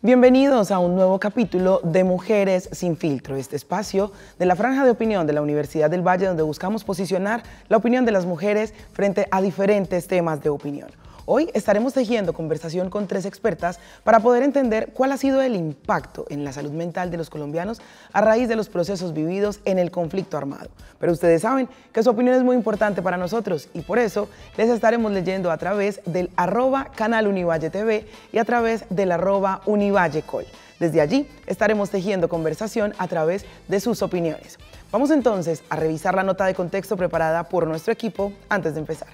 Bienvenidos a un nuevo capítulo de Mujeres sin Filtro, este espacio de la franja de opinión de la Universidad del Valle, donde buscamos posicionar la opinión de las mujeres frente a diferentes temas de opinión. Hoy estaremos tejiendo conversación con 3 expertas para poder entender cuál ha sido el impacto en la salud mental de los colombianos a raíz de los procesos vividos en el conflicto armado. Pero ustedes saben que su opinión es muy importante para nosotros y por eso les estaremos leyendo a través del @canal Univalle TV y a través del @UnivalleCol. Desde allí estaremos tejiendo conversación a través de sus opiniones. Vamos entonces a revisar la nota de contexto preparada por nuestro equipo antes de empezar.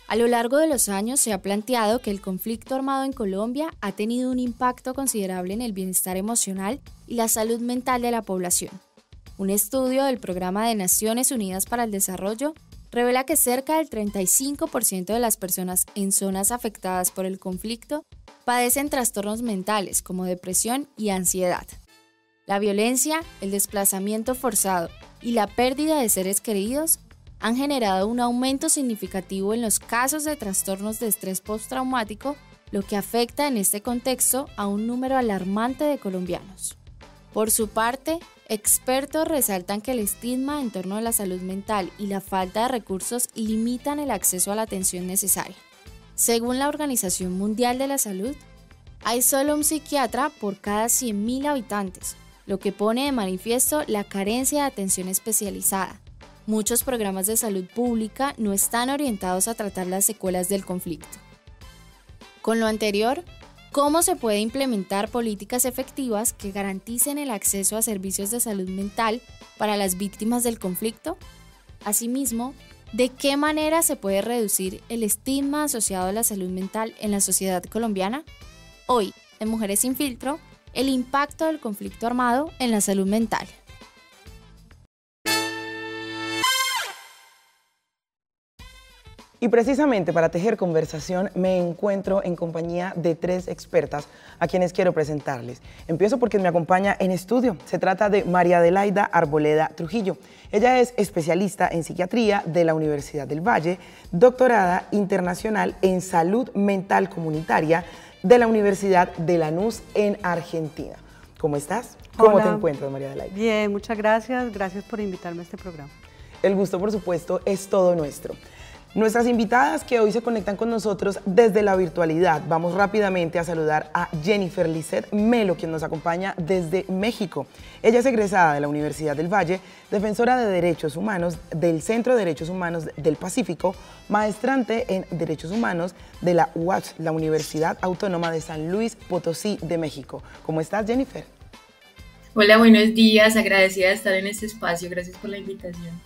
A lo largo de los años se ha planteado que el conflicto armado en Colombia ha tenido un impacto considerable en el bienestar emocional y la salud mental de la población. Un estudio del Programa de Naciones Unidas para el Desarrollo revela que cerca del 35% de las personas en zonas afectadas por el conflicto padecen trastornos mentales como depresión y ansiedad. La violencia, el desplazamiento forzado y la pérdida de seres queridos han generado un aumento significativo en los casos de trastornos de estrés postraumático, lo que afecta en este contexto a un número alarmante de colombianos. Por su parte, expertos resaltan que el estigma en torno a la salud mental y la falta de recursos limitan el acceso a la atención necesaria. Según la Organización Mundial de la Salud, hay solo un psiquiatra por cada 100.000 habitantes, lo que pone de manifiesto la carencia de atención especializada. Muchos programas de salud pública no están orientados a tratar las secuelas del conflicto. Con lo anterior, ¿cómo se puede implementar políticas efectivas que garanticen el acceso a servicios de salud mental para las víctimas del conflicto? Asimismo, ¿de qué manera se puede reducir el estigma asociado a la salud mental en la sociedad colombiana? Hoy, en Mujeres sin Filtro, el impacto del conflicto armado en la salud mental. Y precisamente para tejer conversación me encuentro en compañía de 3 expertas a quienes quiero presentarles. Empiezo porque me acompaña en estudio. Se trata de María Adelaida Arboleda Trujillo. Ella es especialista en psiquiatría de la Universidad del Valle, doctorada internacional en salud mental comunitaria de la Universidad de Lanús en Argentina. ¿Cómo estás? ¿Cómo te encuentras, María Adelaida? Bien, muchas gracias. Gracias por invitarme a este programa. El gusto, por supuesto, es todo nuestro. Nuestras invitadas que hoy se conectan con nosotros desde la virtualidad. Vamos rápidamente a saludar a Jennifer Lisset Melo, quien nos acompaña desde México. Ella es egresada de la Universidad del Valle, defensora de derechos humanos del Centro de Derechos Humanos del Pacífico, maestrante en Derechos Humanos de la UACH, la Universidad Autónoma de San Luis Potosí de México. ¿Cómo estás, Jennifer? Hola, buenos días. Agradecida de estar en este espacio. Gracias por la invitación.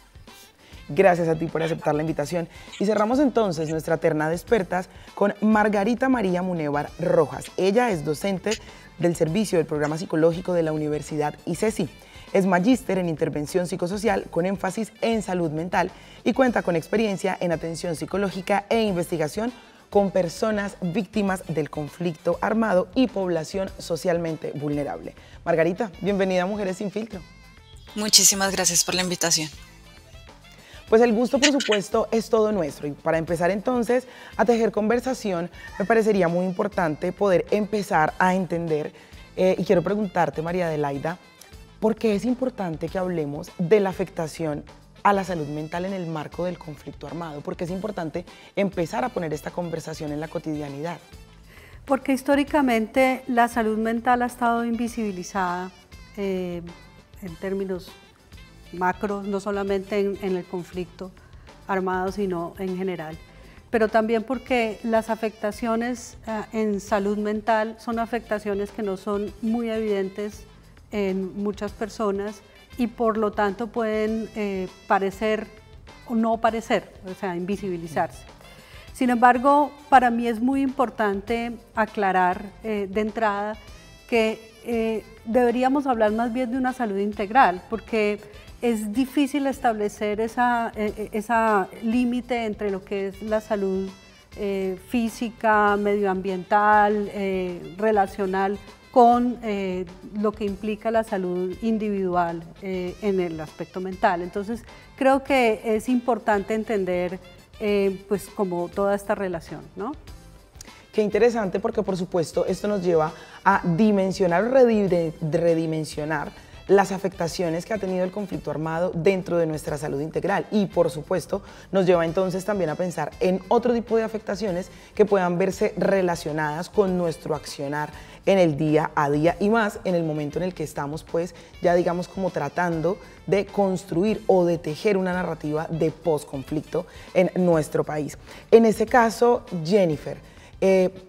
Gracias a ti por aceptar la invitación. Y cerramos entonces nuestra terna de expertas con Margarita María Munévar Rojas. Ella es docente del Servicio del Programa Psicológico de la Universidad ICESI. Es magíster en intervención psicosocial con énfasis en salud mental y cuenta con experiencia en atención psicológica e investigación con personas víctimas del conflicto armado y población socialmente vulnerable. Margarita, bienvenida a Mujeres sin Filtro. Muchísimas gracias por la invitación. Pues el gusto, por supuesto, es todo nuestro. Y para empezar entonces a tejer conversación, me parecería muy importante poder empezar a entender, y quiero preguntarte, María Adelaida, ¿por qué es importante que hablemos de la afectación a la salud mental en el marco del conflicto armado? ¿Por qué es importante empezar a poner esta conversación en la cotidianidad? Porque históricamente la salud mental ha estado invisibilizada en términos macro, no solamente en el conflicto armado, sino en general. Pero también porque las afectaciones en salud mental son afectaciones que no son muy evidentes en muchas personas y por lo tanto pueden parecer o no parecer, o sea, invisibilizarse. Sin embargo, para mí es muy importante aclarar de entrada que deberíamos hablar más bien de una salud integral, porque es difícil establecer esa límite entre lo que es la salud física, medioambiental, relacional, con lo que implica la salud individual en el aspecto mental. Entonces, creo que es importante entender pues como toda esta relación, ¿no? Qué interesante, porque por supuesto esto nos lleva a dimensionar o redimensionar las afectaciones que ha tenido el conflicto armado dentro de nuestra salud integral, y por supuesto nos lleva entonces también a pensar en otro tipo de afectaciones que puedan verse relacionadas con nuestro accionar en el día a día, y más en el momento en el que estamos pues ya digamos como tratando de construir o de tejer una narrativa de posconflicto en nuestro país. En ese caso, Jennifer,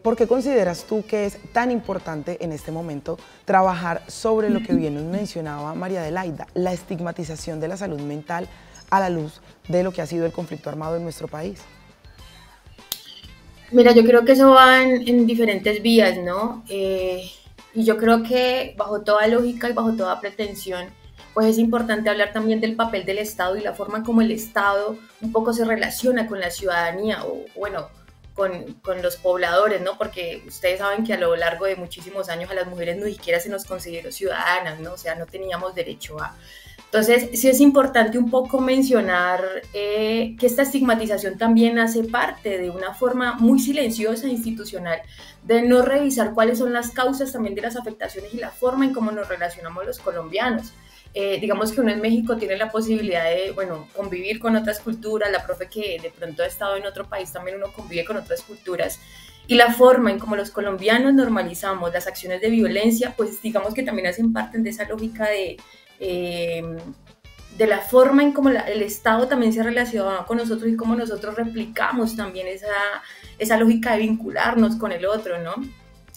¿por qué consideras tú que es tan importante en este momento trabajar sobre lo que bien nos mencionaba María Adelaida, la estigmatización de la salud mental a la luz de lo que ha sido el conflicto armado en nuestro país? Mira, yo creo que eso va en diferentes vías, ¿no? Y yo creo que bajo toda lógica y bajo toda pretensión, pues es importante hablar también del papel del Estado y la forma como el Estado un poco se relaciona con la ciudadanía, o bueno, con los pobladores, ¿no? Porque ustedes saben que a lo largo de muchísimos años a las mujeres no siquiera se nos consideró ciudadanas, ¿no? O sea, no teníamos derecho a... Entonces, sí es importante un poco mencionar que esta estigmatización también hace parte de una forma muy silenciosa e institucional de no revisar cuáles son las causas también de las afectaciones y la forma en cómo nos relacionamos los colombianos. Digamos que uno en México tiene la posibilidad de, bueno, convivir con otras culturas, la profe que de pronto ha estado en otro país también uno convive con otras culturas, y la forma en cómo los colombianos normalizamos las acciones de violencia, pues digamos que también hacen parte de esa lógica de la forma en cómo el Estado también se relaciona con nosotros y cómo nosotros replicamos también esa lógica de vincularnos con el otro, ¿no?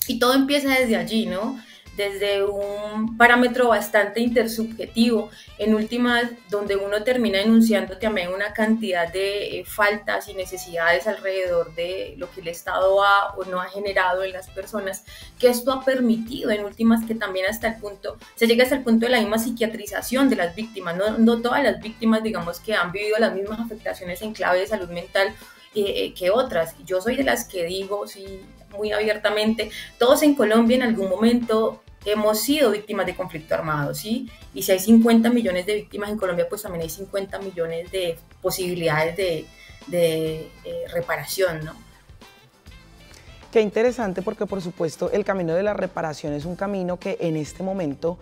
Y todo empieza desde allí, ¿no? Desde un parámetro bastante intersubjetivo, en últimas, donde uno termina enunciando también una cantidad de faltas y necesidades alrededor de lo que el Estado ha o no ha generado en las personas, que esto ha permitido, en últimas, que también se llega hasta el punto de la misma psiquiatrización de las víctimas. No todas las víctimas, digamos, que han vivido las mismas afectaciones en clave de salud mental que otras. Yo soy de las que digo, sí, muy abiertamente, todos en Colombia en algún momento hemos sido víctimas de conflicto armado, ¿sí? Y si hay 50 millones de víctimas en Colombia, pues también hay 50 millones de posibilidades de reparación, ¿no? Qué interesante, porque por supuesto el camino de la reparación es un camino que en este momento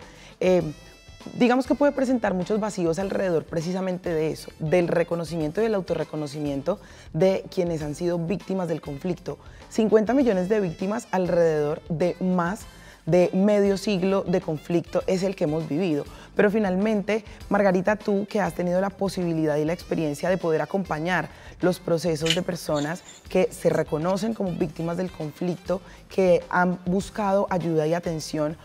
digamos que puede presentar muchos vacíos alrededor precisamente de eso, del reconocimiento y del autorreconocimiento de quienes han sido víctimas del conflicto. 50 millones de víctimas alrededor de más de medio siglo de conflicto es el que hemos vivido. Pero finalmente, Margarita, tú que has tenido la posibilidad y la experiencia de poder acompañar los procesos de personas que se reconocen como víctimas del conflicto, que han buscado ayuda y atención,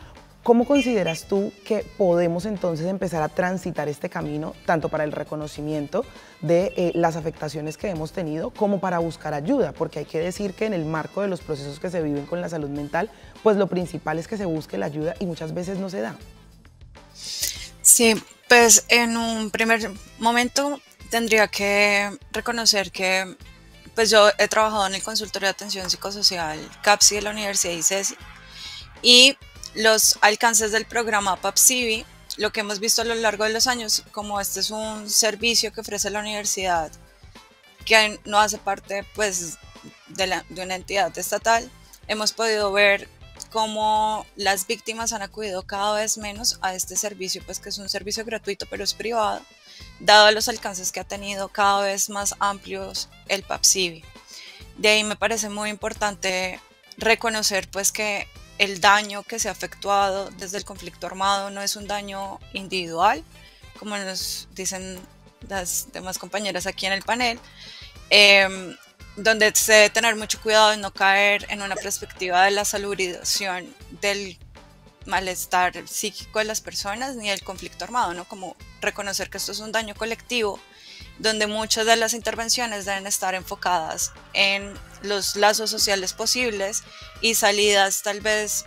¿cómo consideras tú que podemos entonces empezar a transitar este camino, tanto para el reconocimiento de las afectaciones que hemos tenido, como para buscar ayuda? Porque hay que decir que en el marco de los procesos que se viven con la salud mental, pues lo principal es que se busque la ayuda y muchas veces no se da. Sí, pues en un primer momento tendría que reconocer que pues yo he trabajado en el consultorio de atención psicosocial CAPSI de la Universidad de ICESI, y los alcances del programa PAPSIBI, lo que hemos visto a lo largo de los años, como este es un servicio que ofrece la universidad, que no hace parte pues de una entidad estatal, hemos podido ver cómo las víctimas han acudido cada vez menos a este servicio, pues que es un servicio gratuito pero es privado, dado los alcances que ha tenido cada vez más amplios el PAPSIBI. De ahí me parece muy importante reconocer pues que el daño que se ha efectuado desde el conflicto armado no es un daño individual, como nos dicen las demás compañeras aquí en el panel, donde se debe tener mucho cuidado de no caer en una perspectiva de la salubridad del malestar psíquico de las personas ni del conflicto armado, ¿no? Como reconocer que esto es un daño colectivo, donde muchas de las intervenciones deben estar enfocadas en los lazos sociales posibles y salidas tal vez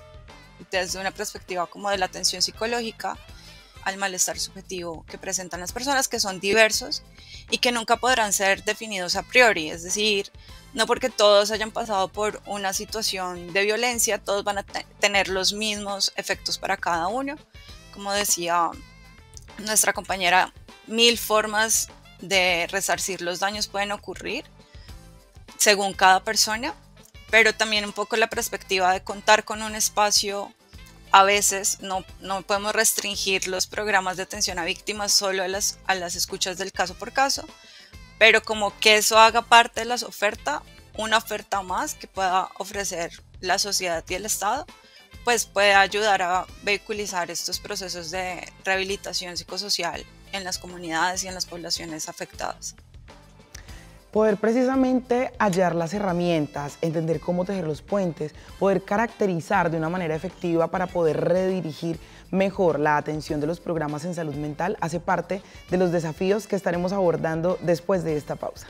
desde una perspectiva como de la atención psicológica al malestar subjetivo que presentan las personas, que son diversos y que nunca podrán ser definidos a priori, es decir, no porque todos hayan pasado por una situación de violencia, todos van a tener los mismos efectos para cada uno. Como decía nuestra compañera, 1000 formas de resarcir los daños pueden ocurrir, según cada persona, pero también un poco la perspectiva de contar con un espacio. A veces no podemos restringir los programas de atención a víctimas solo a las escuchas del caso por caso, pero como que eso haga parte de la oferta, una oferta más que pueda ofrecer la sociedad y el Estado, pues puede ayudar a vehiculizar estos procesos de rehabilitación psicosocial en las comunidades y en las poblaciones afectadas. Poder precisamente hallar las herramientas, entender cómo tejer los puentes, poder caracterizar de una manera efectiva para poder redirigir mejor la atención de los programas en salud mental hace parte de los desafíos que estaremos abordando después de esta pausa.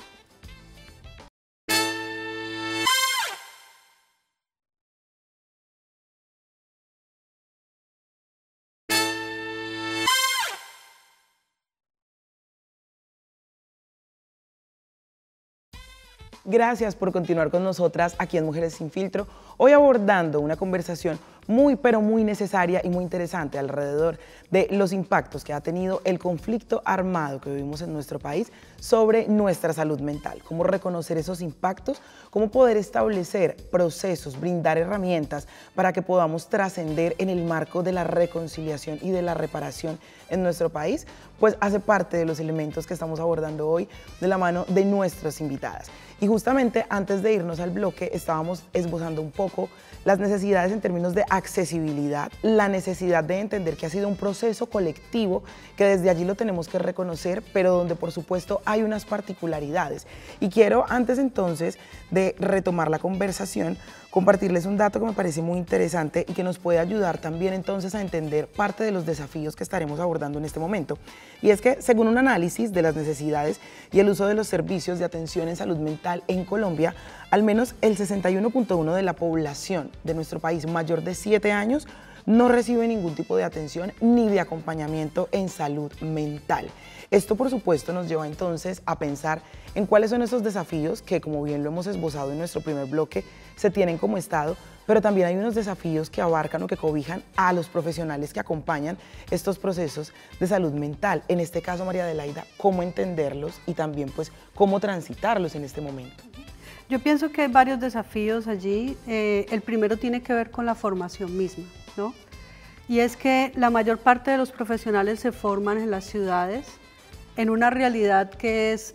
Gracias por continuar con nosotras aquí en Mujeres Sin Filtro, hoy abordando una conversación muy pero muy necesaria y muy interesante alrededor de los impactos que ha tenido el conflicto armado que vivimos en nuestro país sobre nuestra salud mental, cómo reconocer esos impactos, cómo poder establecer procesos, brindar herramientas para que podamos trascender en el marco de la reconciliación y de la reparación en nuestro país, pues hace parte de los elementos que estamos abordando hoy de la mano de nuestras invitadas. Y justamente antes de irnos al bloque estábamos esbozando un poco las necesidades en términos de accesibilidad, la necesidad de entender que ha sido un proceso colectivo que desde allí lo tenemos que reconocer, pero donde por supuesto hay unas particularidades. Y quiero antes entonces de retomar la conversación, compartirles un dato que me parece muy interesante y que nos puede ayudar también entonces a entender parte de los desafíos que estaremos abordando en este momento. Y es que según un análisis de las necesidades y el uso de los servicios de atención en salud mental en Colombia, al menos el 61.1% de la población de nuestro país mayor de 7 años no recibe ningún tipo de atención ni de acompañamiento en salud mental. Esto, por supuesto, nos lleva entonces a pensar en cuáles son esos desafíos que, como bien lo hemos esbozado en nuestro primer bloque, se tienen como Estado, pero también hay unos desafíos que abarcan o que cobijan a los profesionales que acompañan estos procesos de salud mental. En este caso, María Adelaida, cómo entenderlos y también pues cómo transitarlos en este momento. Yo pienso que hay varios desafíos allí. El primero tiene que ver con la formación misma, ¿no? Y es que la mayor parte de los profesionales se forman en las ciudades, en una realidad que es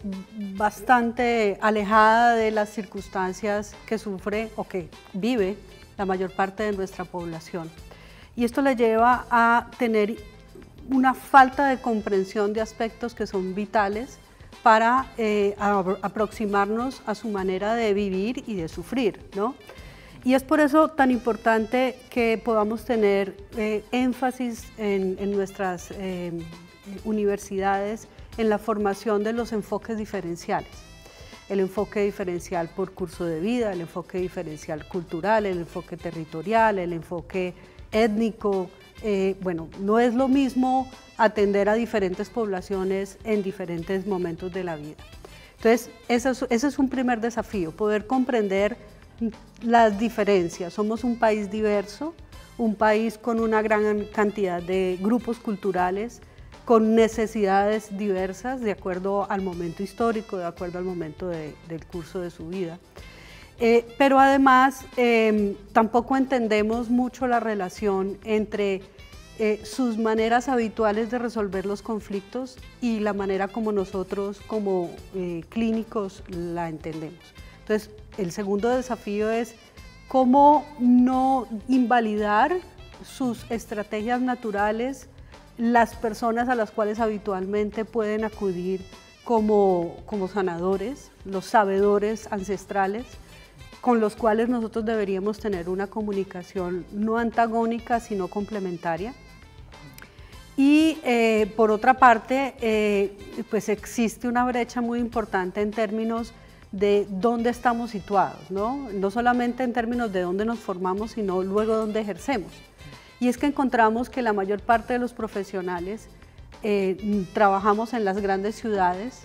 bastante alejada de las circunstancias que sufre o que vive la mayor parte de nuestra población. Y esto le lleva a tener una falta de comprensión de aspectos que son vitales para aproximarnos a su manera de vivir y de sufrir, ¿no? Y es por eso tan importante que podamos tener énfasis en nuestras universidades en la formación de los enfoques diferenciales. El enfoque diferencial por curso de vida, el enfoque diferencial cultural, el enfoque territorial, el enfoque étnico. Bueno, no es lo mismo atender a diferentes poblaciones en diferentes momentos de la vida. Entonces, ese es un primer desafío, poder comprender las diferencias. Somos un país diverso, un país con una gran cantidad de grupos culturales, con necesidades diversas de acuerdo al momento histórico, de acuerdo al momento del curso de su vida. Pero además tampoco entendemos mucho la relación entre sus maneras habituales de resolver los conflictos y la manera como nosotros como clínicos la entendemos. Entonces, el segundo desafío es cómo no invalidar sus estrategias naturales, las personas a las cuales habitualmente pueden acudir como sanadores, los sabedores ancestrales, con los cuales nosotros deberíamos tener una comunicación no antagónica, sino complementaria. Y por otra parte, pues existe una brecha muy importante en términos de dónde estamos situados, ¿no? No solamente en términos de dónde nos formamos, sino luego dónde ejercemos. Y es que encontramos que la mayor parte de los profesionales trabajamos en las grandes ciudades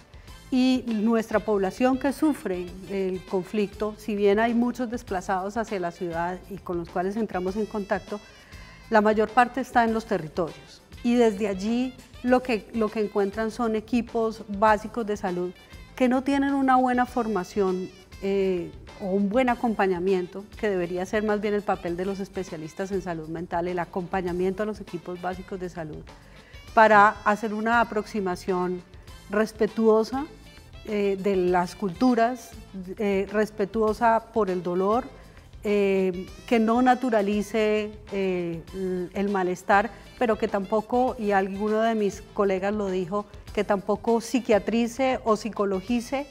y nuestra población que sufre el conflicto, si bien hay muchos desplazados hacia la ciudad y con los cuales entramos en contacto, la mayor parte está en los territorios. Y desde allí lo que encuentran son equipos básicos de salud que no tienen una buena formación o un buen acompañamiento, que debería ser más bien el papel de los especialistas en salud mental, el acompañamiento a los equipos básicos de salud, para hacer una aproximación respetuosa de las culturas, respetuosa por el dolor, que no naturalice el malestar, pero que tampoco, y alguno de mis colegas lo dijo, que tampoco psiquiatrice o psicologice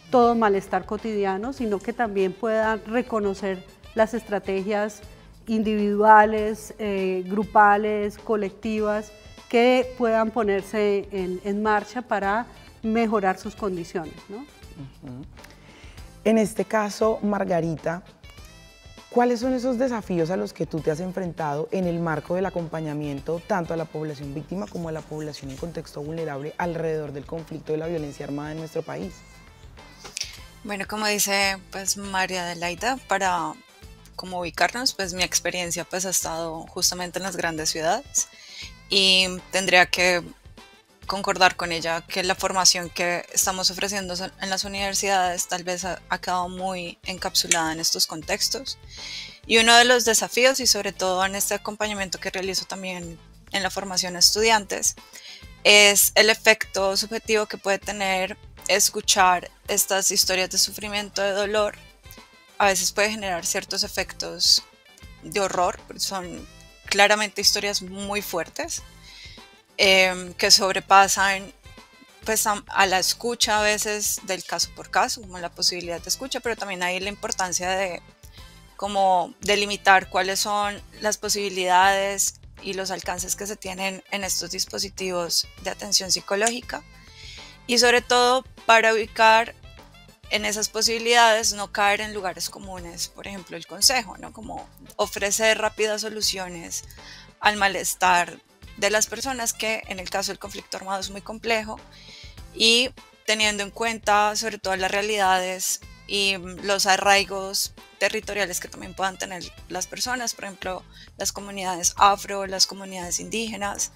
todo malestar cotidiano, sino que también pueda reconocer las estrategias individuales, grupales, colectivas, que puedan ponerse en marcha para mejorar sus condiciones, ¿no? En este caso, Margarita, ¿cuáles son esos desafíos a los que tú te has enfrentado en el marco del acompañamiento tanto a la población víctima como a la población en contexto vulnerable alrededor del conflicto de la violencia armada en nuestro país? Bueno, como dice pues María Adelaida, para como ubicarnos, pues mi experiencia pues ha estado justamente en las grandes ciudades y tendría que concordar con ella que la formación que estamos ofreciendo en las universidades tal vez ha quedado muy encapsulada en estos contextos. Y uno de los desafíos, y sobre todo en este acompañamiento que realizo también en la formación a estudiantes, es el efecto subjetivo que puede tener escuchar estas historias de sufrimiento, de dolor. A veces puede generar ciertos efectos de horror, son claramente historias muy fuertes, que sobrepasan pues a la escucha a veces del caso por caso, como la posibilidad de escucha, pero también hay la importancia de como delimitar cuáles son las posibilidades y los alcances que se tienen en estos dispositivos de atención psicológica, y sobre todo para ubicar en esas posibilidades, no caer en lugares comunes, por ejemplo el consejo, ¿no? Como ofrecer rápidas soluciones al malestar de las personas, que en el caso del conflicto armado es muy complejo, y teniendo en cuenta sobre todo las realidades y los arraigos territoriales que también puedan tener las personas, por ejemplo las comunidades afro, las comunidades indígenas,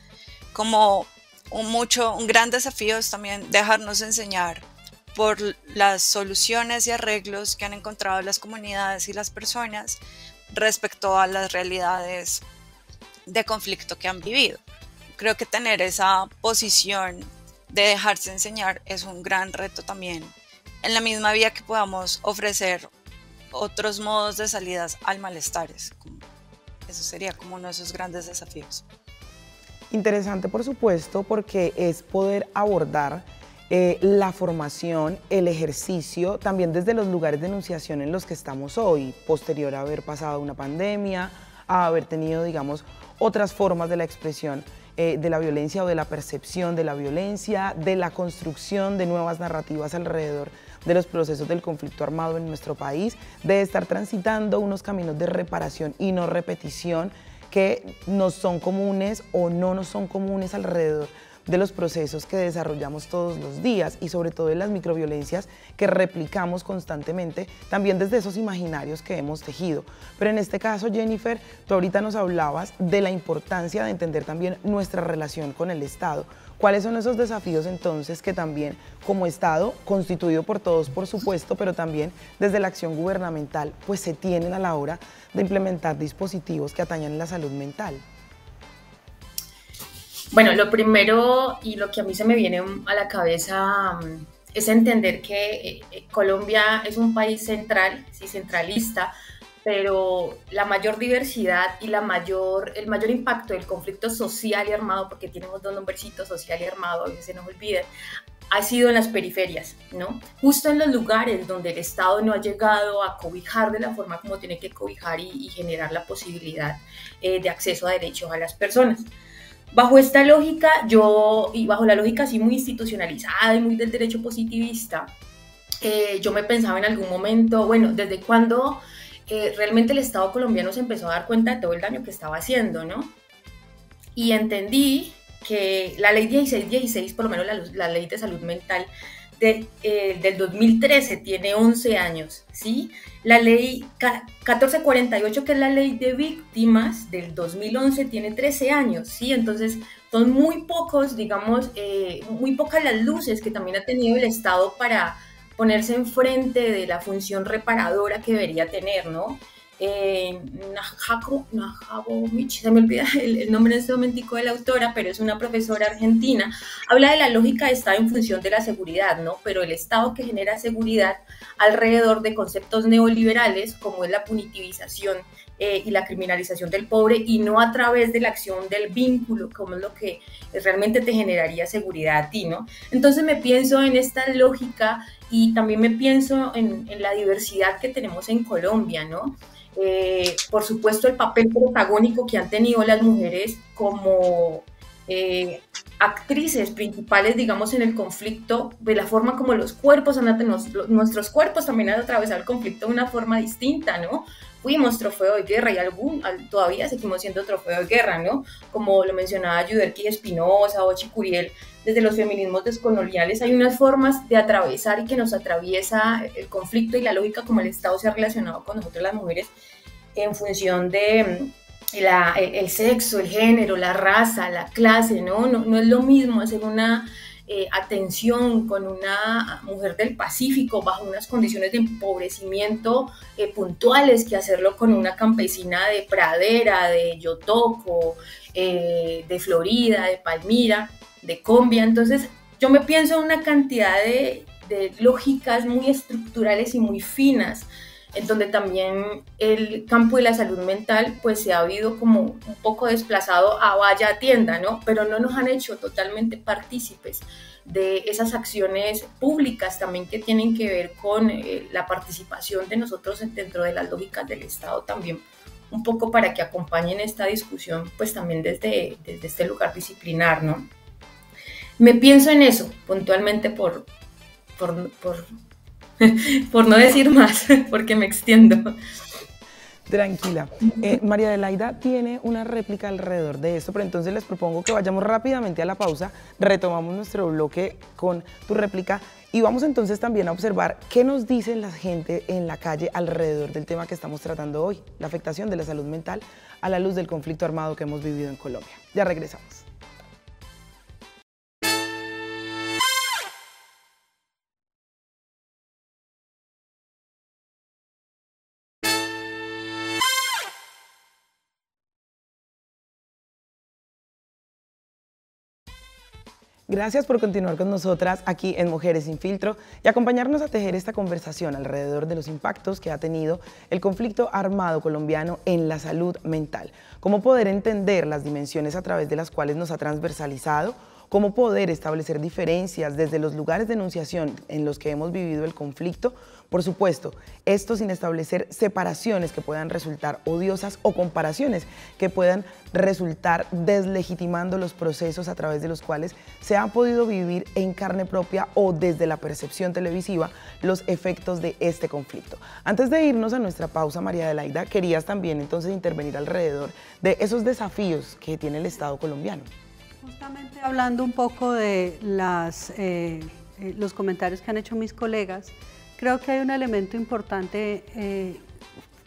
como un gran desafío es también dejarnos enseñar por las soluciones y arreglos que han encontrado las comunidades y las personas respecto a las realidades de conflicto que han vivido. Creo que tener esa posición de dejarse enseñar es un gran reto también, en la misma vía que podamos ofrecer otros modos de salidas al malestar. Eso sería como uno de esos grandes desafíos. Interesante, por supuesto, porque es poder abordar la formación, el ejercicio, también desde los lugares de enunciación en los que estamos hoy, posterior a haber pasado una pandemia, a haber tenido, digamos, otras formas de la expresión de la violencia o de la percepción de la violencia, de la construcción de nuevas narrativas alrededor de los procesos del conflicto armado en nuestro país, de estar transitando unos caminos de reparación y no repetición que nos son comunes o no nos son comunes alrededor de los procesos que desarrollamos todos los días y sobre todo de las microviolencias que replicamos constantemente, también desde esos imaginarios que hemos tejido. Pero en este caso, Jennifer, tú ahorita nos hablabas de la importancia de entender también nuestra relación con el Estado. ¿Cuáles son esos desafíos entonces que también como Estado, constituido por todos por supuesto, pero también desde la acción gubernamental, pues se tienen a la hora de implementar dispositivos que atañan la salud mental? Bueno, lo primero y lo que a mí se me viene a la cabeza es entender que Colombia es un país central, sí, centralista, pero la mayor diversidad y el mayor impacto del conflicto social y armado, porque tenemos dos nombrecitos, social y armado, a veces se nos olvida, ha sido en las periferias, ¿no? Justo en los lugares donde el Estado no ha llegado a cobijar de la forma como tiene que cobijar y generar la posibilidad de acceso a derechos a las personas. Bajo esta lógica, y bajo la lógica así muy institucionalizada y muy del derecho positivista, yo me pensaba en algún momento, bueno, ¿desde cuándo realmente el Estado colombiano se empezó a dar cuenta de todo el daño que estaba haciendo, ¿no? Y entendí que la ley 1616, por lo menos la ley de salud mental del 2013 tiene 11 años, ¿sí? La ley 1448, que es la ley de víctimas del 2011, tiene 13 años, ¿sí? Entonces son muy pocos, digamos, muy pocas las luces que también ha tenido el Estado para ponerse enfrente de la función reparadora que debería tener, ¿no? Najabovich, se me olvida el nombre en este momentico de la autora, pero es una profesora argentina, habla de la lógica de Estado en función de la seguridad, ¿no? Pero el Estado que genera seguridad alrededor de conceptos neoliberales como es la punitivización y la criminalización del pobre, y no a través de la acción del vínculo, como es lo que realmente te generaría seguridad a ti, ¿no? Entonces me pienso en esta lógica y también me pienso en la diversidad que tenemos en Colombia, ¿no? Por supuesto, el papel protagónico que han tenido las mujeres como actrices principales, digamos, en el conflicto, de la forma como los cuerpos nuestros cuerpos también han atravesado el conflicto de una forma distinta, ¿no? Fuimos trofeo de guerra y todavía seguimos siendo trofeo de guerra, ¿no? Como lo mencionaba Yuderki Espinosa o Chicuriel, desde los feminismos descoloniales hay unas formas de atravesar y que nos atraviesa el conflicto y la lógica como el Estado se ha relacionado con nosotros las mujeres en función de el sexo, el género, la raza, la clase, ¿no? No es lo mismo hacer una atención con una mujer del Pacífico bajo unas condiciones de empobrecimiento puntuales que hacerlo con una campesina de Pradera, de Yotoco, de Florida, de Palmira, de Combia. Entonces yo me pienso en una cantidad de lógicas muy estructurales y muy finas, en donde también el campo de la salud mental pues se ha habido como un poco desplazado a vaya atienda, ¿no? Pero no nos han hecho totalmente partícipes de esas acciones públicas también que tienen que ver con la participación de nosotros dentro de las lógicas del Estado también, un poco para que acompañen esta discusión pues también desde este lugar disciplinar, ¿no? Me pienso en eso puntualmente por no decir más, porque me extiendo. Tranquila. María Adelaida tiene una réplica alrededor de esto, pero entonces les propongo que vayamos rápidamente a la pausa, retomamos nuestro bloque con tu réplica y vamos entonces también a observar qué nos dice la gente en la calle alrededor del tema que estamos tratando hoy, la afectación de la salud mental a la luz del conflicto armado que hemos vivido en Colombia. Ya regresamos. Gracias por continuar con nosotras aquí en Mujeres sin Filtro y acompañarnos a tejer esta conversación alrededor de los impactos que ha tenido el conflicto armado colombiano en la salud mental, cómo poder entender las dimensiones a través de las cuales nos ha transversalizado, cómo poder establecer diferencias desde los lugares de enunciación en los que hemos vivido el conflicto, por supuesto, esto sin establecer separaciones que puedan resultar odiosas o comparaciones que puedan resultar deslegitimando los procesos a través de los cuales se ha podido vivir en carne propia o desde la percepción televisiva los efectos de este conflicto. Antes de irnos a nuestra pausa, María Adelaida, querías también entonces intervenir alrededor de esos desafíos que tiene el Estado colombiano. Justamente hablando un poco de los comentarios que han hecho mis colegas, creo que hay un elemento importante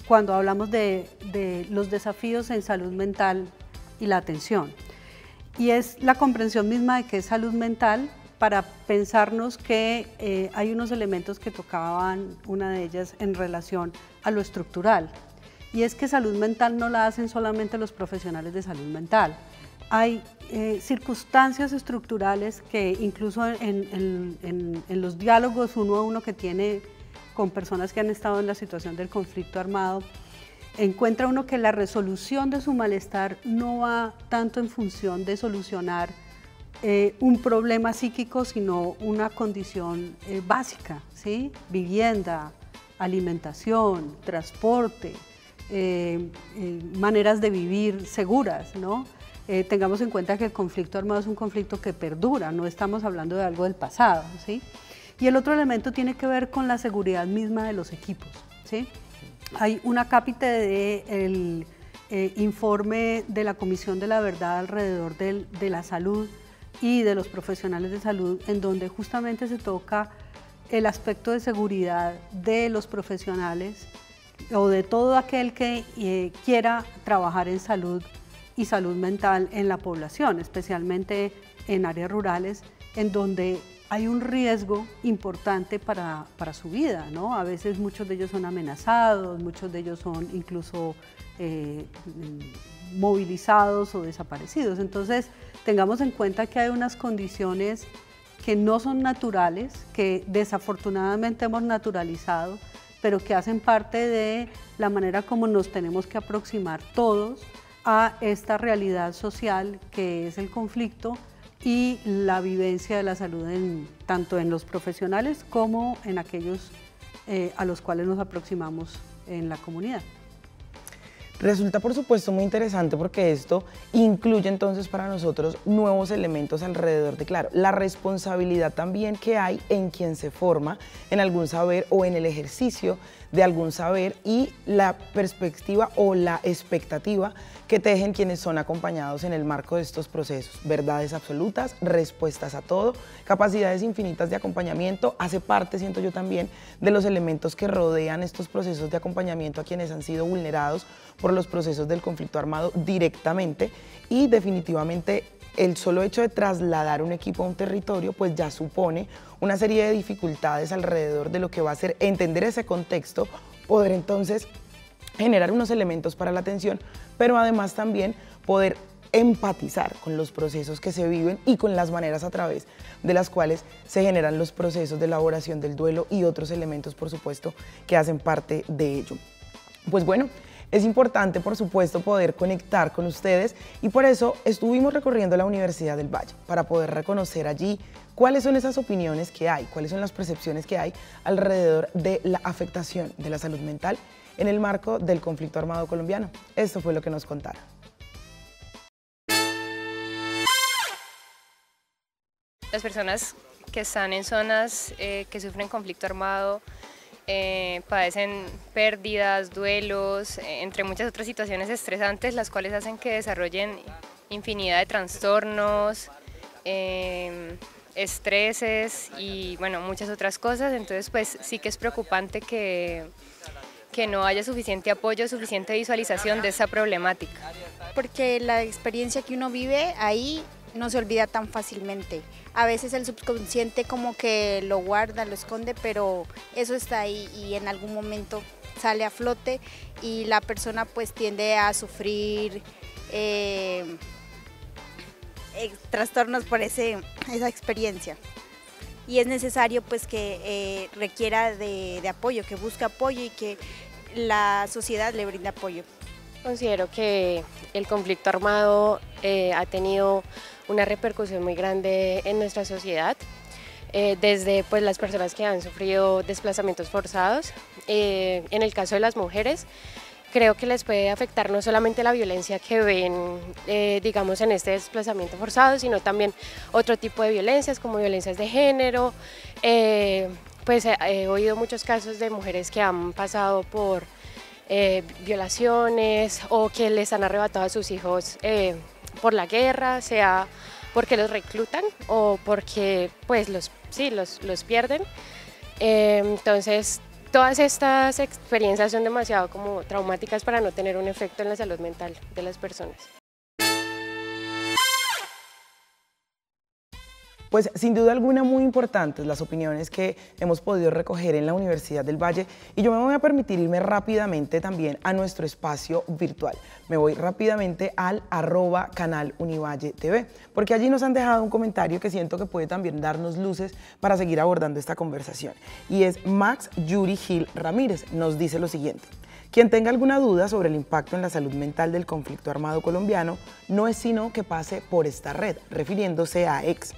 cuando hablamos de los desafíos en salud mental y la atención, y es la comprensión misma de qué es salud mental para pensarnos que hay unos elementos que tocaban, una de ellas en relación a lo estructural, y es que salud mental no la hacen solamente los profesionales de salud mental. Hay circunstancias estructurales que incluso en los diálogos uno a uno que tiene con personas que han estado en la situación del conflicto armado, encuentra uno que la resolución de su malestar no va tanto en función de solucionar un problema psíquico, sino una condición básica, ¿sí? Vivienda, alimentación, transporte, maneras de vivir seguras, ¿no? Tengamos en cuenta que el conflicto armado es un conflicto que perdura, no estamos hablando de algo del pasado, ¿sí? Y el otro elemento tiene que ver con la seguridad misma de los equipos, ¿sí? Hay una cápita del informe de la Comisión de la Verdad alrededor de la salud y de los profesionales de salud, en donde justamente se toca el aspecto de seguridad de los profesionales o de todo aquel que quiera trabajar en salud y salud mental en la población, especialmente en áreas rurales, en donde hay un riesgo importante para su vida, ¿no? A veces muchos de ellos son amenazados, muchos de ellos son incluso movilizados o desaparecidos. Entonces, tengamos en cuenta que hay unas condiciones que no son naturales, que desafortunadamente hemos naturalizado, pero que hacen parte de la manera como nos tenemos que aproximar todos a esta realidad social que es el conflicto y la vivencia de la salud tanto en los profesionales como en aquellos a los cuales nos aproximamos en la comunidad. Resulta, por supuesto, muy interesante porque esto incluye entonces para nosotros nuevos elementos alrededor de, claro, la responsabilidad también que hay en quien se forma en algún saber o en el ejercicio de algún saber y la perspectiva o la expectativa que tejen quienes son acompañados en el marco de estos procesos. Verdades absolutas, respuestas a todo, capacidades infinitas de acompañamiento, hace parte, siento yo también, de los elementos que rodean estos procesos de acompañamiento a quienes han sido vulnerados por los procesos del conflicto armado directamente y definitivamente el solo hecho de trasladar un equipo a un territorio pues ya supone una serie de dificultades alrededor de lo que va a ser entender ese contexto, poder entonces generar unos elementos para la atención, pero además también poder empatizar con los procesos que se viven y con las maneras a través de las cuales se generan los procesos de elaboración del duelo y otros elementos, por supuesto, que hacen parte de ello. Pues bueno, es importante, por supuesto, poder conectar con ustedes y por eso estuvimos recorriendo la Universidad del Valle para poder reconocer allí cuáles son esas opiniones que hay, cuáles son las percepciones que hay alrededor de la afectación de la salud mental en el marco del conflicto armado colombiano. Esto fue lo que nos contaron. Las personas que están en zonas que sufren conflicto armado padecen pérdidas, duelos, entre muchas otras situaciones estresantes, las cuales hacen que desarrollen infinidad de trastornos, estreses y bueno, muchas otras cosas. Entonces pues sí que es preocupante que no haya suficiente apoyo, suficiente visualización de esa problemática. Porque la experiencia que uno vive ahí no se olvida tan fácilmente. A veces el subconsciente como que lo guarda, lo esconde, pero eso está ahí y en algún momento sale a flote y la persona pues tiende a sufrir trastornos por esa experiencia. Y es necesario pues que requiera de apoyo, que busque apoyo y que la sociedad le brinde apoyo. Considero que el conflicto armado ha tenido una repercusión muy grande en nuestra sociedad, desde pues, las personas que han sufrido desplazamientos forzados. En el caso de las mujeres, creo que les puede afectar no solamente la violencia que ven, digamos, en este desplazamiento forzado, sino también otro tipo de violencias, como violencias de género. Pues he oído muchos casos de mujeres que han pasado por violaciones o que les han arrebatado a sus hijos por la guerra, sea porque los reclutan o porque pues los pierden. Entonces todas estas experiencias son demasiado como traumáticas para no tener un efecto en la salud mental de las personas. Pues sin duda alguna muy importantes las opiniones que hemos podido recoger en la Universidad del Valle y yo me voy a permitir irme rápidamente también a nuestro espacio virtual. Me voy rápidamente al @canalunivalle.tv porque allí nos han dejado un comentario que siento que puede también darnos luces para seguir abordando esta conversación y es Max Yuri Gil Ramírez, nos dice lo siguiente. Quien tenga alguna duda sobre el impacto en la salud mental del conflicto armado colombiano no es sino que pase por esta red, refiriéndose a X.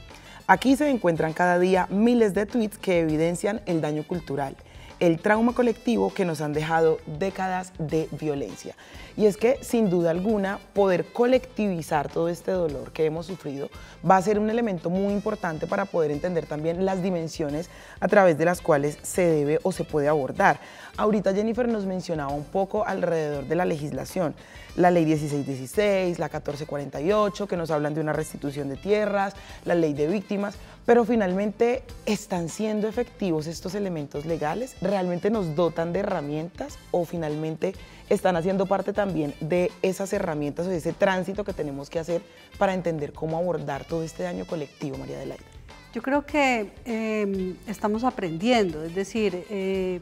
Aquí se encuentran cada día miles de tweets que evidencian el daño cultural, el trauma colectivo que nos han dejado décadas de violencia. Y es que, sin duda alguna, poder colectivizar todo este dolor que hemos sufrido va a ser un elemento muy importante para poder entender también las dimensiones a través de las cuales se debe o se puede abordar. Ahorita Jennifer nos mencionaba un poco alrededor de la legislación, la ley 1616, la 1448, que nos hablan de una restitución de tierras, la ley de víctimas, pero finalmente, ¿están siendo efectivos estos elementos legales? ¿Realmente nos dotan de herramientas o finalmente están haciendo parte también de esas herramientas o de ese tránsito que tenemos que hacer para entender cómo abordar todo este daño colectivo, María Adelaida? Yo creo que estamos aprendiendo, es decir,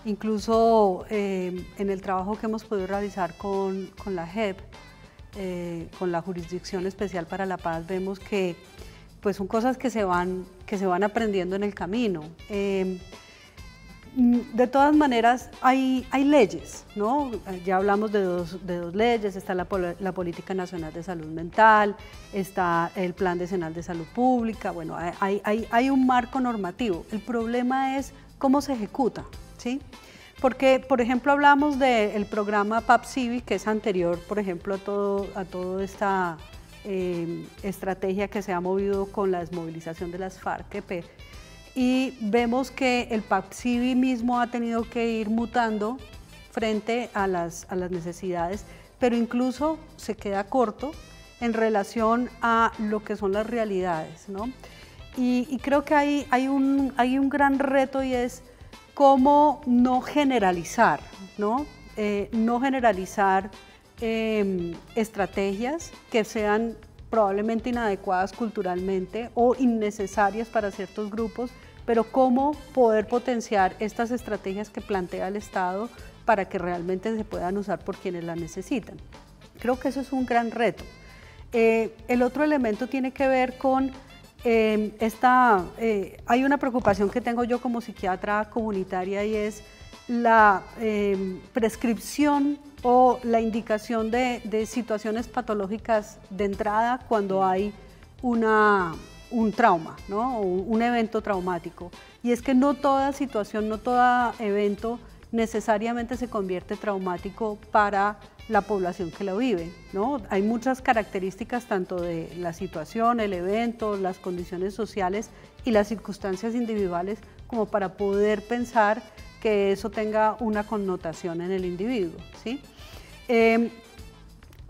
incluso en el trabajo que hemos podido realizar con la JEP, con la Jurisdicción Especial para la Paz, vemos que pues son cosas que se van aprendiendo en el camino. De todas maneras, hay leyes, ¿no? Ya hablamos de dos leyes, está la Política Nacional de Salud Mental, está el Plan Decenal de Salud Pública, bueno, hay un marco normativo. El problema es cómo se ejecuta, ¿sí? Porque, por ejemplo, hablamos del programa PAPSIVI, que es anterior, por ejemplo, a toda esta estrategia que se ha movido con la desmovilización de las FARC-EP, y vemos que el PAPSIVI mismo ha tenido que ir mutando frente a las necesidades, pero incluso se queda corto en relación a lo que son las realidades, ¿no? Y creo que hay un gran reto, y es cómo no generalizar, ¿no? No generalizar estrategias que sean probablemente inadecuadas culturalmente o innecesarias para ciertos grupos, pero cómo poder potenciar estas estrategias que plantea el Estado para que realmente se puedan usar por quienes las necesitan. Creo que eso es un gran reto. El otro elemento tiene que ver con hay una preocupación que tengo yo como psiquiatra comunitaria, y es la prescripción o la indicación de situaciones patológicas de entrada cuando hay un trauma, ¿no? O un evento traumático. Y es que no toda situación, no todo evento necesariamente se convierte traumático para la población que lo vive, ¿no? Hay muchas características tanto de la situación, el evento, las condiciones sociales y las circunstancias individuales como para poder pensar que eso tenga una connotación en el individuo, ¿sí?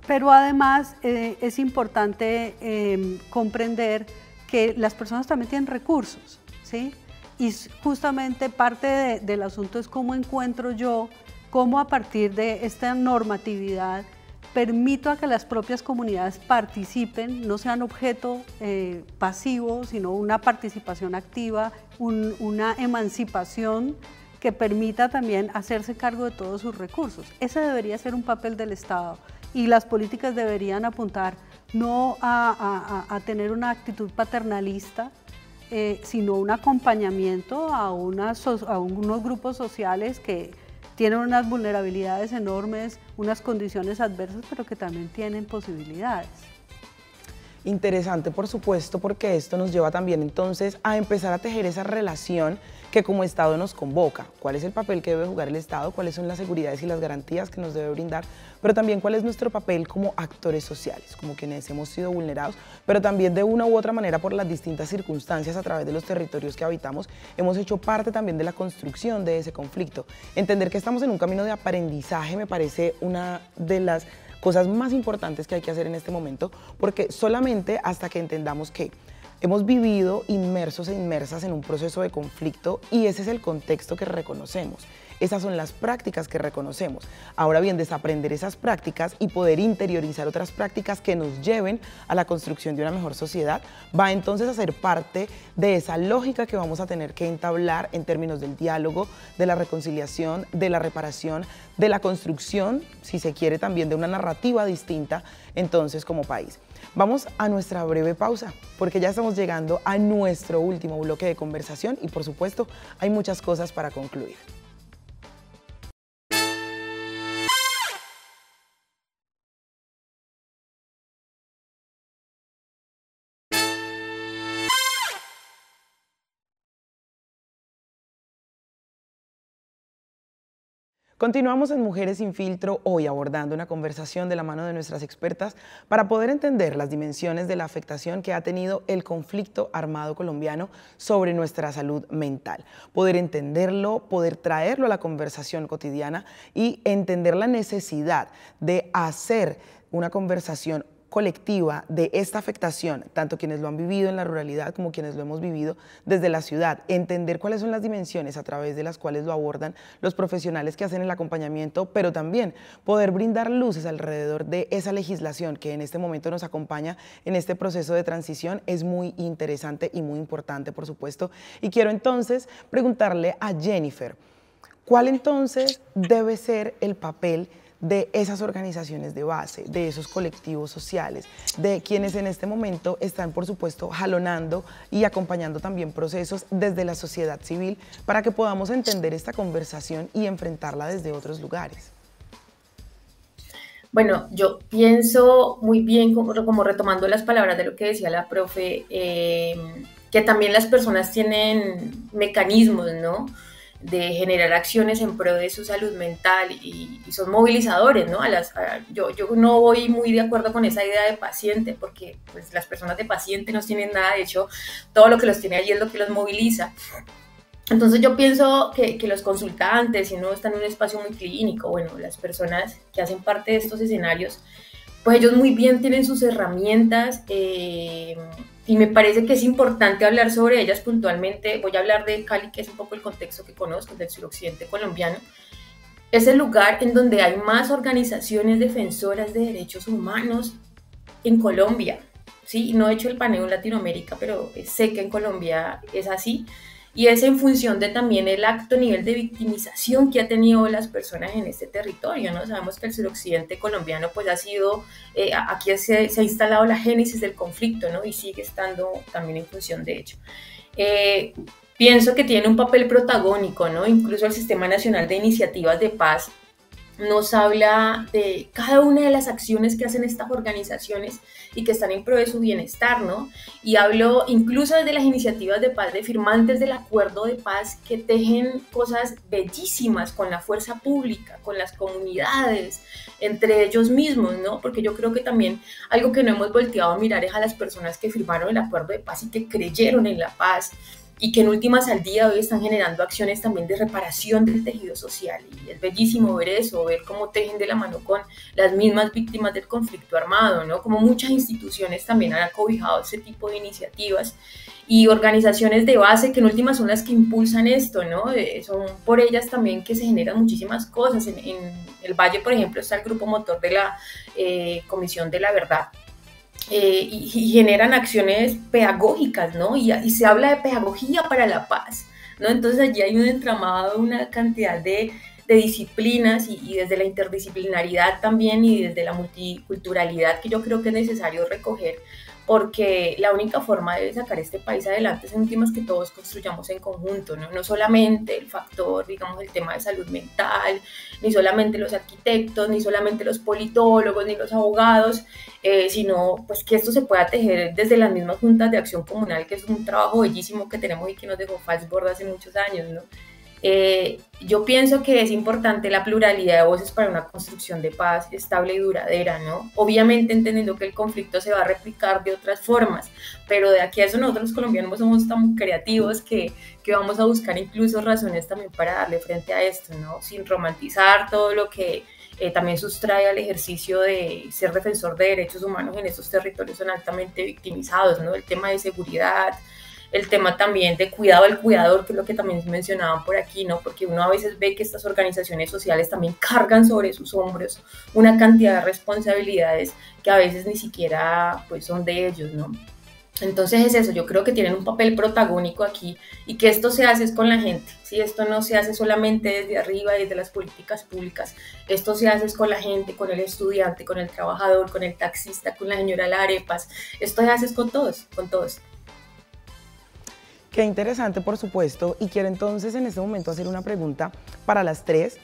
Pero además es importante comprender que las personas también tienen recursos, ¿sí? Y justamente parte del asunto es cómo encuentro yo, cómo a partir de esta normatividad permito a que las propias comunidades participen, no sean objeto pasivo, sino una participación activa, una emancipación que permita también hacerse cargo de todos sus recursos. Ese debería ser un papel del Estado, y las políticas deberían apuntar no a tener una actitud paternalista, sino un acompañamiento a unos grupos sociales que tienen unas vulnerabilidades enormes, unas condiciones adversas, pero que también tienen posibilidades. Interesante, por supuesto, porque esto nos lleva también entonces a empezar a tejer esa relación que como Estado nos convoca. ¿Cuál es el papel que debe jugar el Estado? ¿Cuáles son las seguridades y las garantías que nos debe brindar? Pero también cuál es nuestro papel como actores sociales, como quienes hemos sido vulnerados, pero también de una u otra manera por las distintas circunstancias a través de los territorios que habitamos, hemos hecho parte también de la construcción de ese conflicto. Entender que estamos en un camino de aprendizaje me parece una de las cosas más importantes que hay que hacer en este momento, porque solamente hasta que entendamos que hemos vivido inmersos e inmersas en un proceso de conflicto, y ese es el contexto que reconocemos. Esas son las prácticas que reconocemos. Ahora bien, desaprender esas prácticas y poder interiorizar otras prácticas que nos lleven a la construcción de una mejor sociedad va entonces a ser parte de esa lógica que vamos a tener que entablar en términos del diálogo, de la reconciliación, de la reparación, de la construcción, si se quiere, también de una narrativa distinta entonces como país. Vamos a nuestra breve pausa, porque ya estamos llegando a nuestro último bloque de conversación y por supuesto hay muchas cosas para concluir. Continuamos en Mujeres sin Filtro, hoy abordando una conversación de la mano de nuestras expertas para poder entender las dimensiones de la afectación que ha tenido el conflicto armado colombiano sobre nuestra salud mental. Poder entenderlo, poder traerlo a la conversación cotidiana y entender la necesidad de hacer una conversación colectiva de esta afectación, tanto quienes lo han vivido en la ruralidad como quienes lo hemos vivido desde la ciudad, entender cuáles son las dimensiones a través de las cuales lo abordan los profesionales que hacen el acompañamiento, pero también poder brindar luces alrededor de esa legislación que en este momento nos acompaña en este proceso de transición es muy interesante y muy importante, por supuesto. Y quiero entonces preguntarle a Jennifer, ¿cuál entonces debe ser el papel de esas organizaciones de base, de esos colectivos sociales, de quienes en este momento están, por supuesto, jalonando y acompañando también procesos desde la sociedad civil para que podamos entender esta conversación y enfrentarla desde otros lugares? Bueno, yo pienso muy bien, como retomando las palabras de lo que decía la profe, que también las personas tienen mecanismos, ¿no?, de generar acciones en pro de su salud mental y son movilizadores, ¿no? Yo no voy muy de acuerdo con esa idea de paciente, porque pues, las personas de paciente no tienen nada, de hecho, todo lo que los tiene allí es lo que los moviliza. Entonces yo pienso que los consultantes, si uno está en un espacio muy clínico, bueno, las personas que hacen parte de estos escenarios, pues ellos muy bien tienen sus herramientas, y me parece que es importante hablar sobre ellas puntualmente. Voy a hablar de Cali, que es un poco el contexto que conozco, del suroccidente colombiano. Es el lugar en donde hay más organizaciones defensoras de derechos humanos en Colombia. Sí, no he hecho el paneo en Latinoamérica, pero sé que en Colombia es así. Y es en función de también el alto nivel de victimización que ha tenido las personas en este territorio, ¿no? Sabemos que el suroccidente colombiano pues ha sido, aquí se ha instalado la génesis del conflicto, ¿no? Y sigue estando también en función de ello. Pienso que tiene un papel protagónico, ¿no? Incluso el Sistema Nacional de Iniciativas de Paz nos habla de cada una de las acciones que hacen estas organizaciones y que están en pro de su bienestar, ¿no? Y hablo incluso desde las iniciativas de paz, de firmantes del acuerdo de paz que tejen cosas bellísimas con la fuerza pública, con las comunidades, entre ellos mismos, ¿no? Porque yo creo que también algo que no hemos volteado a mirar es a las personas que firmaron el acuerdo de paz y que creyeron en la paz, y que en últimas al día de hoy están generando acciones también de reparación del tejido social. Y es bellísimo ver eso, ver cómo tejen de la mano con las mismas víctimas del conflicto armado, ¿no? Como muchas instituciones también han acobijado ese tipo de iniciativas y organizaciones de base que en últimas son las que impulsan esto, ¿no? Son por ellas también que se generan muchísimas cosas. En el Valle, por ejemplo, está el grupo motor de la Comisión de la Verdad. Y generan acciones pedagógicas, ¿no? Y se habla de pedagogía para la paz, ¿no? Entonces allí hay un entramado, una cantidad de disciplinas y desde la interdisciplinaridad también y desde la multiculturalidad que yo creo que es necesario recoger, porque la única forma de sacar este país adelante es en últimas que todos construyamos en conjunto, ¿no? No solamente el factor, digamos, el tema de salud mental, ni solamente los arquitectos, ni solamente los politólogos, ni los abogados, sino pues que esto se pueda tejer desde las mismas juntas de acción comunal, que es un trabajo bellísimo que tenemos y que nos dejó Falsborda hace muchos años, ¿no? Yo pienso que es importante la pluralidad de voces para una construcción de paz estable y duradera, ¿no? Obviamente entendiendo que el conflicto se va a replicar de otras formas, pero de aquí a eso nosotros los colombianos somos tan creativos que vamos a buscar incluso razones también para darle frente a esto, ¿no? Sin romantizar todo lo que también sustrae al ejercicio de ser defensor de derechos humanos en estos territorios son altamente victimizados, ¿no? El tema de seguridad, el tema también de cuidado al cuidador, que es lo que también mencionaban por aquí, ¿no? Porque uno a veces ve que estas organizaciones sociales también cargan sobre sus hombros una cantidad de responsabilidades que a veces ni siquiera pues, son de ellos, ¿no? Entonces es eso, yo creo que tienen un papel protagónico aquí y que esto se hace es con la gente, ¿sí? Esto no se hace solamente desde arriba, desde las políticas públicas, esto se hace es con la gente, con el estudiante, con el trabajador, con el taxista, con la señora de las arepas, esto se hace es con todos, con todos. Qué interesante, por supuesto, y quiero entonces en este momento hacer una pregunta para las tres,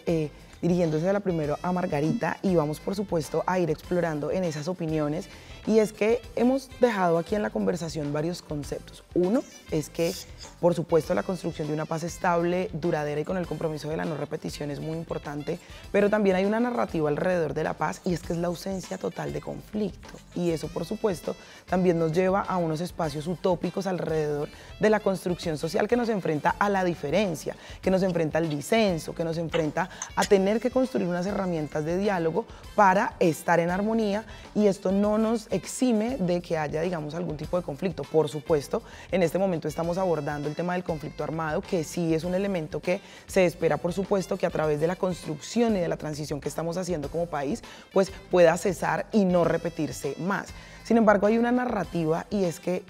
dirigiéndose a la primero a Margarita, y vamos por supuesto a ir explorando en esas opiniones, y es que hemos dejado aquí en la conversación varios conceptos. Uno es que, por supuesto, la construcción de una paz estable, duradera y con el compromiso de la no repetición es muy importante, pero también hay una narrativa alrededor de la paz y es que es la ausencia total de conflicto, y eso, por supuesto, también nos lleva a unos espacios utópicos alrededor de la construcción social que nos enfrenta a la diferencia, que nos enfrenta al disenso, que nos enfrenta a tener que construir unas herramientas de diálogo para estar en armonía, y esto no nos exime de que haya, digamos, algún tipo de conflicto. Por supuesto, en este momento estamos abordando el tema del conflicto armado, que sí es un elemento que se espera, por supuesto, que a través de la construcción y de la transición que estamos haciendo como país, pues pueda cesar y no repetirse más. Sin embargo, hay una narrativa, y es que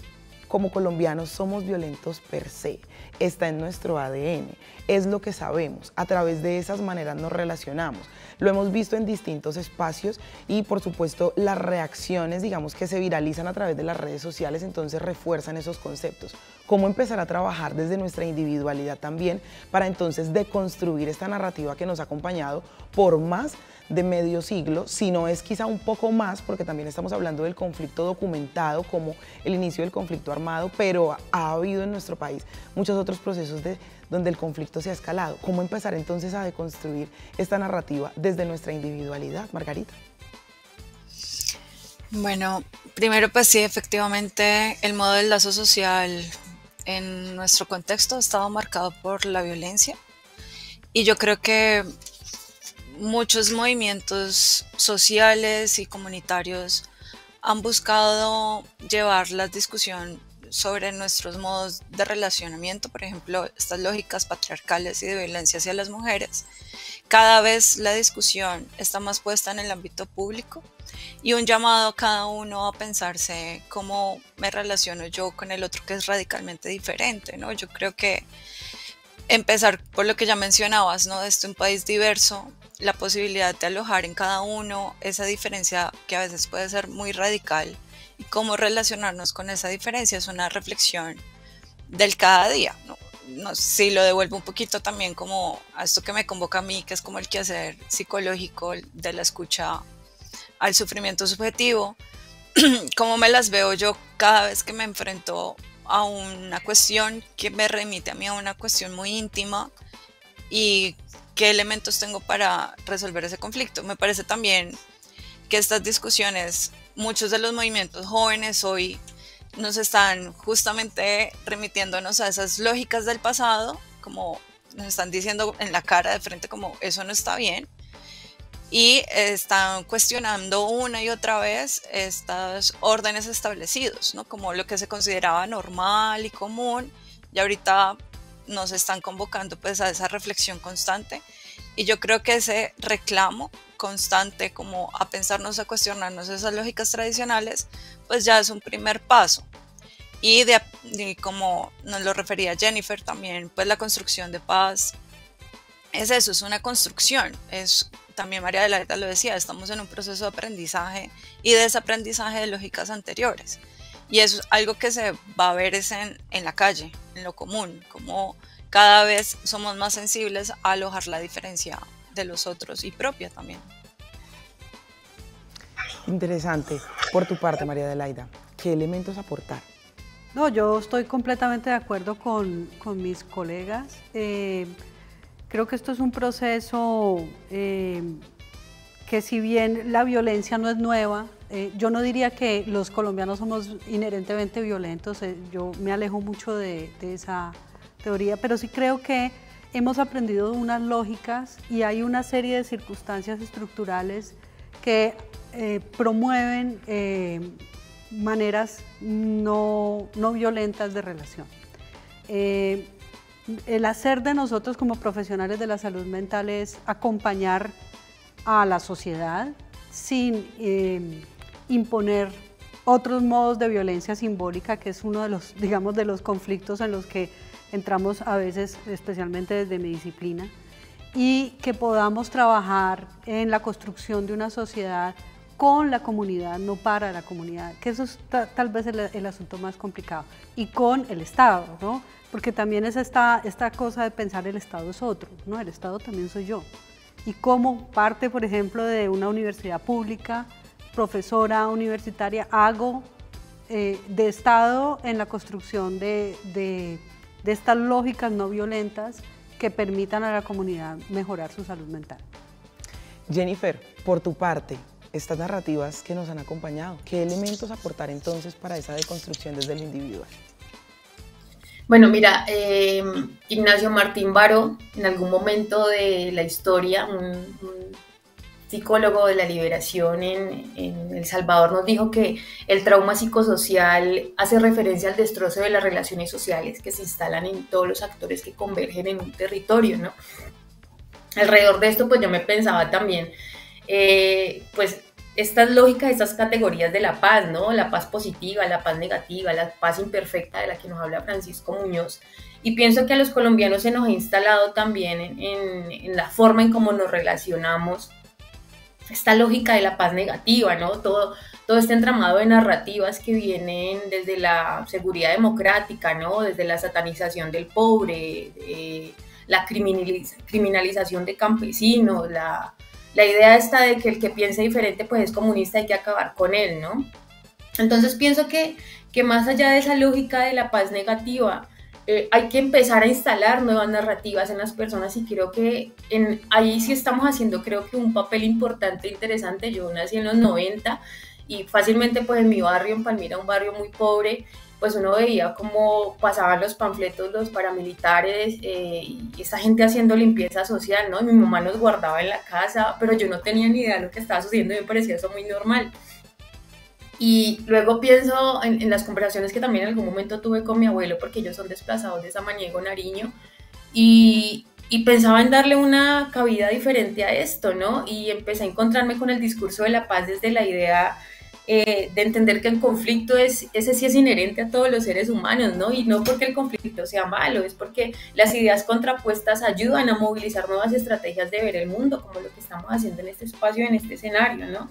como colombianos somos violentos per se, está en nuestro ADN, es lo que sabemos, a través de esas maneras nos relacionamos, lo hemos visto en distintos espacios y por supuesto las reacciones, digamos, que se viralizan a través de las redes sociales, entonces refuerzan esos conceptos. ¿Cómo empezar a trabajar desde nuestra individualidad también para entonces deconstruir esta narrativa que nos ha acompañado por más de medio siglo, si no es quizá un poco más, porque también estamos hablando del conflicto documentado como el inicio del conflicto armado, pero ha habido en nuestro país muchos otros procesos donde el conflicto se ha escalado? ¿Cómo empezar entonces a deconstruir esta narrativa desde nuestra individualidad, Margarita? Bueno, primero pues sí, efectivamente el modo del lazo social en nuestro contexto ha estado marcado por la violencia, y yo creo que muchos movimientos sociales y comunitarios han buscado llevar la discusión sobre nuestros modos de relacionamiento, por ejemplo, estas lógicas patriarcales y de violencia hacia las mujeres. Cada vez la discusión está más puesta en el ámbito público, y un llamado a cada uno a pensarse cómo me relaciono yo con el otro, que es radicalmente diferente, ¿no? Yo creo que empezar por lo que ya mencionabas, ¿no? Desde un país diverso, la posibilidad de alojar en cada uno esa diferencia que a veces puede ser muy radical, y cómo relacionarnos con esa diferencia es una reflexión del cada día, ¿no? No, sí, lo devuelvo un poquito también como a esto que me convoca a mí, que es como el quehacer psicológico de la escucha al sufrimiento subjetivo. Cómo me las veo yo cada vez que me enfrento a una cuestión que me remite a mí a una cuestión muy íntima, y qué elementos tengo para resolver ese conflicto. Me parece también que estas discusiones, muchos de los movimientos jóvenes hoy nos están justamente remitiéndonos a esas lógicas del pasado, como nos están diciendo en la cara de frente como eso no está bien, y están cuestionando una y otra vez estos órdenes establecidos, ¿no? Como lo que se consideraba normal y común, y ahorita nos están convocando pues a esa reflexión constante, y yo creo que ese reclamo constante como a pensarnos, a cuestionarnos esas lógicas tradicionales, pues ya es un primer paso. Y como nos lo refería Jennifer también, pues la construcción de paz es eso, es una construcción, es también María Adelaida lo decía, estamos en un proceso de aprendizaje y desaprendizaje de lógicas anteriores, y eso es algo que se va a ver en la calle, en lo común, como cada vez somos más sensibles a alojar la diferencia de los otros y propia también. Interesante. Por tu parte, María Adelaida, ¿qué elementos aportar? No, yo estoy completamente de acuerdo con mis colegas. Creo que esto es un proceso que, si bien la violencia no es nueva, yo no diría que los colombianos somos inherentemente violentos, yo me alejo mucho de esa teoría, pero sí creo que hemos aprendido unas lógicas y hay una serie de circunstancias estructurales que promueven maneras no violentas de relación. El hacer de nosotros como profesionales de la salud mental es acompañar a la sociedad sin imponer otros modos de violencia simbólica, que es uno de los, digamos, de los conflictos en los que entramos a veces, especialmente desde mi disciplina, y que podamos trabajar en la construcción de una sociedad con la comunidad, no para la comunidad, que eso es tal vez el asunto más complicado, y con el Estado, ¿no? Porque también es esta cosa de pensar el Estado es otro, ¿no? El Estado también soy yo. Y como parte, por ejemplo, de una universidad pública, profesora universitaria, hago de Estado en la construcción de estas lógicas no violentas que permitan a la comunidad mejorar su salud mental. Jennifer, por tu parte, estas narrativas que nos han acompañado, ¿qué elementos aportar entonces para esa deconstrucción desde lo individual? Bueno, mira, Ignacio Martín Baró, en algún momento de la historia, un psicólogo de la liberación en El Salvador, nos dijo que el trauma psicosocial hace referencia al destrozo de las relaciones sociales que se instalan en todos los actores que convergen en un territorio, ¿no? Alrededor de esto, pues yo me pensaba también, pues estas lógicas, estas categorías de la paz, ¿no? La paz positiva, la paz negativa, la paz imperfecta de la que nos habla Francisco Muñoz. Y pienso que a los colombianos se nos ha instalado también en la forma en cómo nos relacionamos esta lógica de la paz negativa, ¿no? Todo este entramado de narrativas que vienen desde la seguridad democrática, ¿no? Desde la satanización del pobre, la criminalización de campesinos, la idea esta de que el que piense diferente pues es comunista, hay que acabar con él, ¿no? Entonces pienso que más allá de esa lógica de la paz negativa, hay que empezar a instalar nuevas narrativas en las personas y creo que ahí sí estamos haciendo creo que un papel importante e interesante. Yo nací en los 90 y fácilmente pues en mi barrio, en Palmira, un barrio muy pobre, pues uno veía cómo pasaban los panfletos los paramilitares y esa gente haciendo limpieza social, ¿no? Y mi mamá nos guardaba en la casa, pero yo no tenía ni idea de lo que estaba sucediendo y me parecía eso muy normal. Y luego pienso en las conversaciones que también en algún momento tuve con mi abuelo, porque ellos son desplazados de Samaniego, Nariño, y pensaba en darle una cabida diferente a esto, ¿no? Y empecé a encontrarme con el discurso de la paz desde la idea de entender que el conflicto ese sí es inherente a todos los seres humanos, ¿no? Y no porque el conflicto sea malo, es porque las ideas contrapuestas ayudan a movilizar nuevas estrategias de ver el mundo, como lo que estamos haciendo en este espacio, en este escenario, ¿no?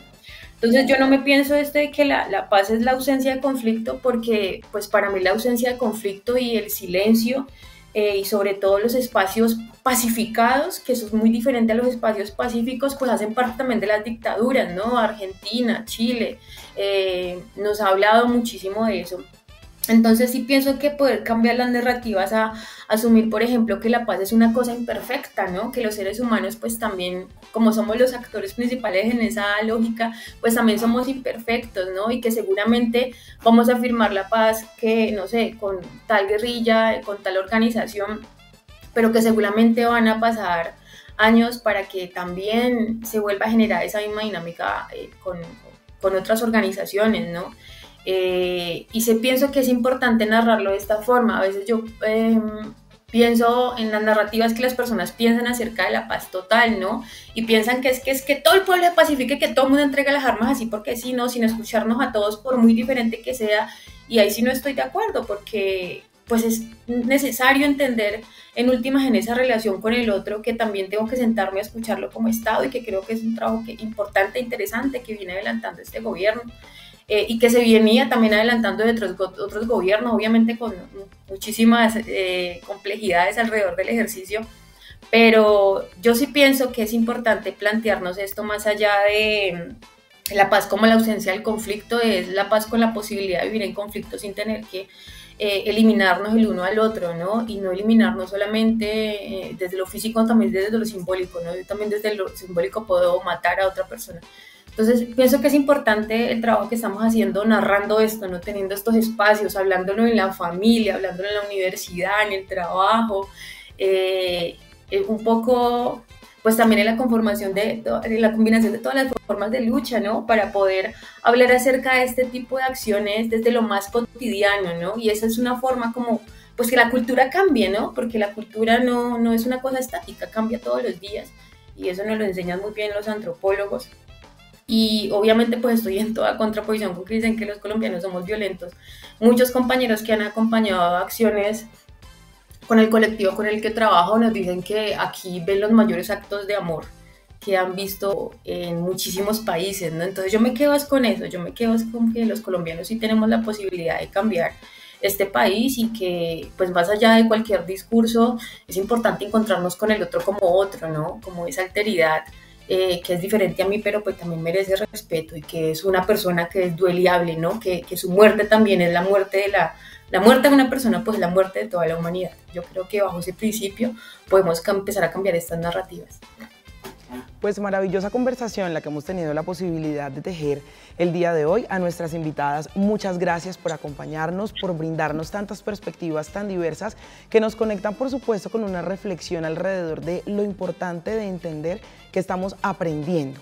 Entonces yo no me pienso de que la paz es la ausencia de conflicto, porque pues para mí la ausencia de conflicto y el silencio y sobre todo los espacios pacificados, que eso es muy diferente a los espacios pacíficos, pues hacen parte también de las dictaduras, ¿no? Argentina, Chile, nos ha hablado muchísimo de eso. Entonces sí pienso que poder cambiar las narrativas a asumir, por ejemplo, que la paz es una cosa imperfecta, ¿no? Que los seres humanos pues también, como somos los actores principales en esa lógica, pues también somos imperfectos, ¿no? Y que seguramente vamos a firmar la paz que, no sé, con tal guerrilla, con tal organización, pero que seguramente van a pasar años para que también se vuelva a generar esa misma dinámica con otras organizaciones, ¿no? Y pienso que es importante narrarlo de esta forma. A veces yo pienso en las narrativas que las personas piensan acerca de la paz total, ¿no? Y piensan que es que todo el pueblo se pacifique, que todo el mundo entregue las armas así porque sí, ¿no? Sin escucharnos a todos, por muy diferente que sea. Y ahí sí no estoy de acuerdo, porque pues es necesario entender en últimas en esa relación con el otro que también tengo que sentarme a escucharlo como Estado, y que creo que es un trabajo importante e interesante que viene adelantando este gobierno. Y que se venía también adelantando de otros gobiernos, obviamente con muchísimas complejidades alrededor del ejercicio, pero yo sí pienso que es importante plantearnos esto más allá de la paz como la ausencia del conflicto, es la paz con la posibilidad de vivir en conflicto sin tener que eliminarnos el uno al otro, ¿no? Y no eliminarnos solamente desde lo físico, también desde lo simbólico, ¿no? Yo también desde lo simbólico puedo matar a otra persona. Entonces pienso que es importante el trabajo que estamos haciendo narrando esto, ¿no? Teniendo estos espacios, hablándolo en la familia, hablándolo en la universidad, en el trabajo, un poco pues también en la conformación en la combinación de todas las formas de lucha, ¿no? Para poder hablar acerca de este tipo de acciones desde lo más cotidiano, ¿no? Y esa es una forma como pues que la cultura cambie, ¿no? Porque la cultura no es una cosa estática, cambia todos los días, y eso nos lo enseñan muy bien los antropólogos. Y obviamente pues estoy en toda contraposición con que dicen que los colombianos somos violentos. Muchos compañeros que han acompañado acciones con el colectivo con el que trabajo nos dicen que aquí ven los mayores actos de amor que han visto en muchísimos países, ¿no? Entonces yo me quedo con eso, yo me quedo con que los colombianos sí tenemos la posibilidad de cambiar este país, y que pues más allá de cualquier discurso es importante encontrarnos con el otro como otro, ¿no? Como esa alteridad que es diferente a mí, pero pues también merece respeto, y que es una persona que es dueliable, ¿no? Que su muerte también es la muerte de la muerte de una persona, pues la muerte de toda la humanidad. Yo creo que bajo ese principio podemos empezar a cambiar estas narrativas. Pues maravillosa conversación la que hemos tenido la posibilidad de tejer el día de hoy. A nuestras invitadas, muchas gracias por acompañarnos, por brindarnos tantas perspectivas tan diversas que nos conectan, por supuesto, con una reflexión alrededor de lo importante de entender que estamos aprendiendo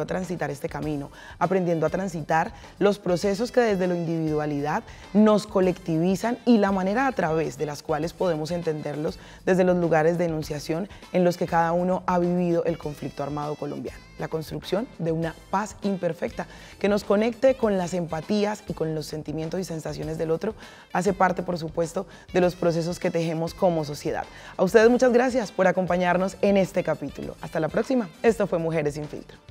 a transitar este camino, aprendiendo a transitar los procesos que desde la individualidad nos colectivizan y la manera a través de las cuales podemos entenderlos desde los lugares de enunciación en los que cada uno ha vivido el conflicto armado colombiano. La construcción de una paz imperfecta que nos conecte con las empatías y con los sentimientos y sensaciones del otro hace parte, por supuesto, de los procesos que tejemos como sociedad. A ustedes muchas gracias por acompañarnos en este capítulo. Hasta la próxima. Esto fue Mujeres sin Filtro.